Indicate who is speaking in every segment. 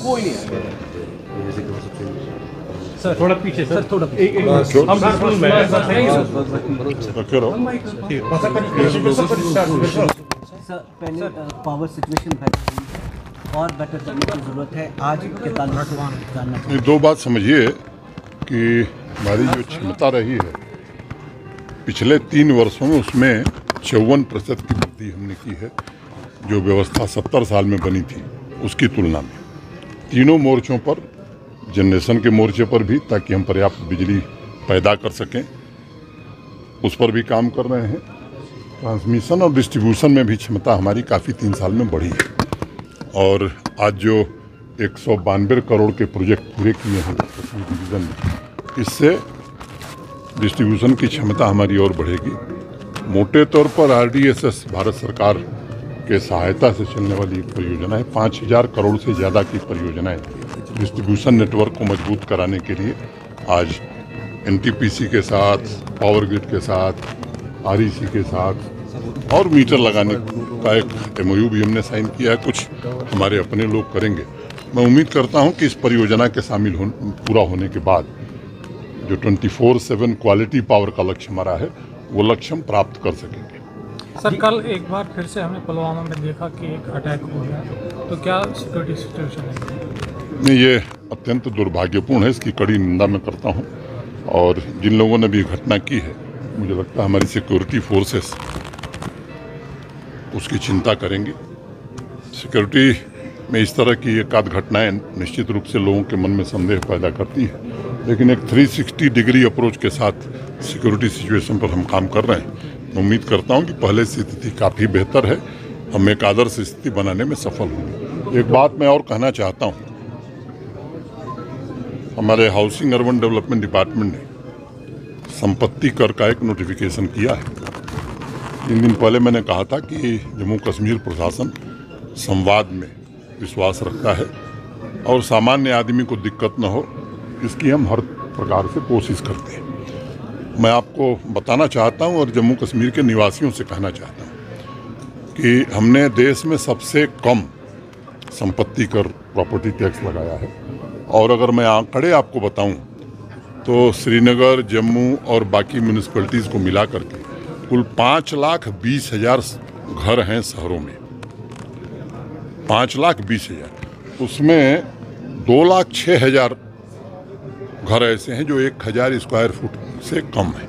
Speaker 1: कोई नहीं है
Speaker 2: सर। थोड़ा पीछे सर, थोड़ा
Speaker 1: हम बिल्कुल मैं
Speaker 3: सर पहले पावर सिचुएशन बेटर और बेटर करने की ज़रूरत है। आज के ताल्लुक से जानना चाहिए।
Speaker 4: दो बात समझिए कि हमारी जो क्षमता रही है पिछले 3 वर्षों में, उसमें 54% की वृद्धि हमने की है। जो व्यवस्था 70 साल में बनी थी उसकी तुलना में तीनों मोर्चों पर, जनरेशन के मोर्चे पर भी, ताकि हम पर्याप्त बिजली पैदा कर सकें, उस पर भी काम कर रहे हैं। ट्रांसमिशन और डिस्ट्रीब्यूशन में भी क्षमता हमारी काफ़ी 3 साल में बढ़ी है। और आज जो 192 करोड़ के प्रोजेक्ट पूरे किए हैं कश्मीर डिवीज़न में, इससे डिस्ट्रीब्यूशन की क्षमता हमारी और बढ़ेगी। मोटे तौर पर RDSS भारत सरकार के सहायता से चलने वाली एक परियोजना है। 5000 करोड़ से ज़्यादा की परियोजनाएं डिस्ट्रीब्यूशन नेटवर्क को मजबूत कराने के लिए आज NTPC के साथ, पावर ग्रिड के साथ, REC के साथ और मीटर लगाने का एक MOU भी हमने साइन किया है। कुछ हमारे अपने लोग करेंगे। मैं उम्मीद करता हूं कि इस परियोजना के पूरा होने के बाद जो 24/7 क्वालिटी पावर का लक्ष्य हमारा है, वो लक्ष्य हम प्राप्त कर सकेंगे।
Speaker 2: सर, कल एक बार फिर से हमने पुलवामा में देखा कि एक अटैक हो गया, तो क्या सिक्योरिटी सिचुएशन है?
Speaker 4: नहीं, ये अत्यंत दुर्भाग्यपूर्ण है। इसकी कड़ी निंदा मैं करता हूं। और जिन लोगों ने भी घटना की है, मुझे लगता है हमारी सिक्योरिटी फोर्सेस उसकी चिंता करेंगे। सिक्योरिटी में इस तरह की एक आध घटनाएं निश्चित रूप से लोगों के मन में संदेह पैदा करती है, लेकिन एक 360 डिग्री अप्रोच के साथ सिक्योरिटी सिचुएशन पर हम काम कर रहे हैं। मैं उम्मीद करता हूं कि पहले से स्थिति काफ़ी बेहतर है। हम एक आदर्श स्थिति बनाने में सफल होंगे। एक बात मैं और कहना चाहता हूं, हमारे हाउसिंग अर्बन डेवलपमेंट डिपार्टमेंट ने संपत्ति कर का एक नोटिफिकेशन किया है। 3 दिन पहले मैंने कहा था कि जम्मू कश्मीर प्रशासन संवाद में विश्वास रखता है और सामान्य आदमी को दिक्कत न हो, इसकी हम हर प्रकार से कोशिश करते हैं। मैं आपको बताना चाहता हूं और जम्मू कश्मीर के निवासियों से कहना चाहता हूं कि हमने देश में सबसे कम संपत्ति कर, प्रॉपर्टी टैक्स लगाया है। और अगर मैं आंकड़े आपको बताऊं तो श्रीनगर, जम्मू और बाकी म्यूनिसिपैलिटीज़ को मिला करके कुल 5,20,000 घर हैं शहरों में। 5,20,000, उसमें 2,06,000 घर ऐसे हैं जो 1,000 स्क्वायर फुट से कम है।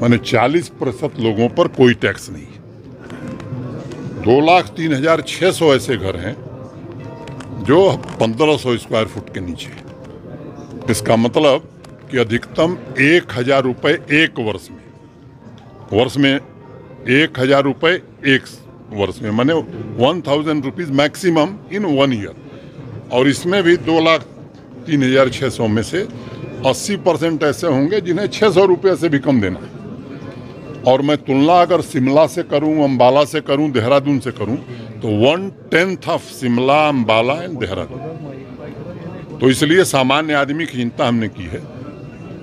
Speaker 4: माने 40% लोगों पर कोई टैक्स नहीं है। 2,03,600 ऐसे घर हैं जो 1,500 स्क्वायर फुट के नीचे है। इसका मतलब कि अधिकतम 1,000 रुपये एक वर्ष में 1,000 रुपये एक वर्ष में, माने 1,000 रुपीज़ मैक्सिमम इन 1 ईयर। और इसमें भी 2,03,600 में से 80% ऐसे होंगे जिन्हें 600 रुपये से भी कम देना है। और मैं तुलना अगर शिमला से करूं, अम्बाला से करूं, देहरादून से करूं, तो 1/10 ऑफ शिमला, अम्बाला एंड देहरादून। तो इसलिए सामान्य आदमी की चिंता हमने की है।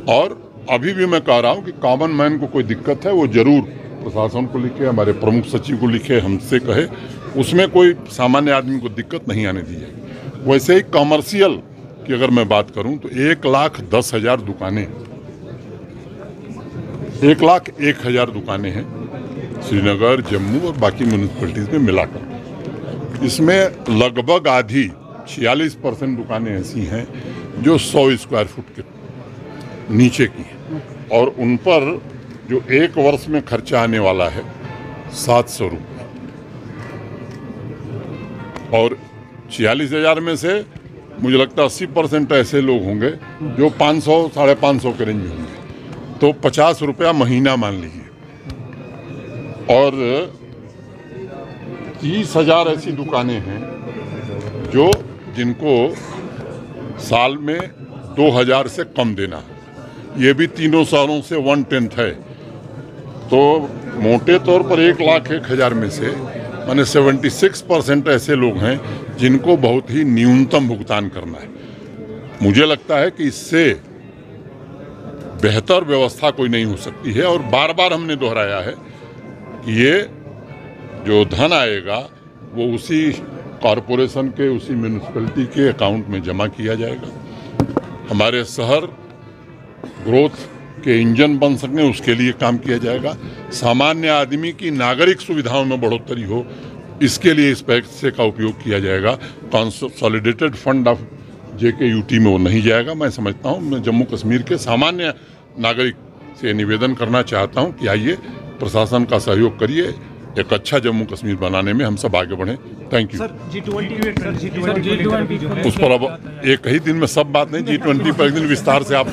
Speaker 4: और अभी भी मैं कह रहा हूं कि कॉमन मैन को कोई दिक्कत है वो जरूर प्रशासन को लिखे, हमारे प्रमुख सचिव को लिखे, हमसे कहे। उसमें कोई सामान्य आदमी को दिक्कत नहीं आने दी जाएगी। वैसे ही कॉमर्शियल की अगर मैं बात करूं तो 1,10,000 दुकानें, 1,01,000 दुकानें हैं श्रीनगर, जम्मू और बाकी म्यूनिसिपैलिटीज़ में मिलाकर। इसमें लगभग आधी 46% दुकानें ऐसी हैं जो 100 स्क्वायर फुट के नीचे की हैं। और उन पर जो एक वर्ष में खर्चा आने वाला है 700 रुपये। और 46,000 में से मुझे लगता है 80% ऐसे लोग होंगे जो 500, 550 के रेंज में होंगे। तो 50 रुपया महीना मान लीजिए। और 30,000 ऐसी दुकानें हैं जिनको साल में 2,000 से कम देना है। ये भी तीनों सालों से 1/10 है। तो मोटे तौर पर 1,01,000 में से माने 76% ऐसे लोग हैं जिनको बहुत ही न्यूनतम भुगतान करना है। मुझे लगता है कि इससे बेहतर व्यवस्था कोई नहीं हो सकती है। और बार बार हमने दोहराया है कि ये जो धन आएगा वो उसी कॉरपोरेशन के उसी म्यूनिसिपैलिटी के अकाउंट में जमा किया जाएगा। हमारे शहर ग्रोथ के इंजन बन सकें उसके लिए काम किया जाएगा। सामान्य आदमी की नागरिक सुविधाओं में बढ़ोतरी हो इसके लिए इस पैसे का उपयोग किया जाएगा। कंसोलिडेटेड फंड ऑफ JKUT में वो नहीं जाएगा। मैं समझता हूँ, मैं जम्मू कश्मीर के सामान्य नागरिक से निवेदन करना चाहता हूँ कि आइए प्रशासन का सहयोग करिए, एक अच्छा जम्मू कश्मीर बनाने में हम सब आगे बढ़ें। Thank you.
Speaker 1: सर G20
Speaker 4: उस पर अब एक ही दिन में सब बात नहीं, G20 पर एक दिन विस्तार से आप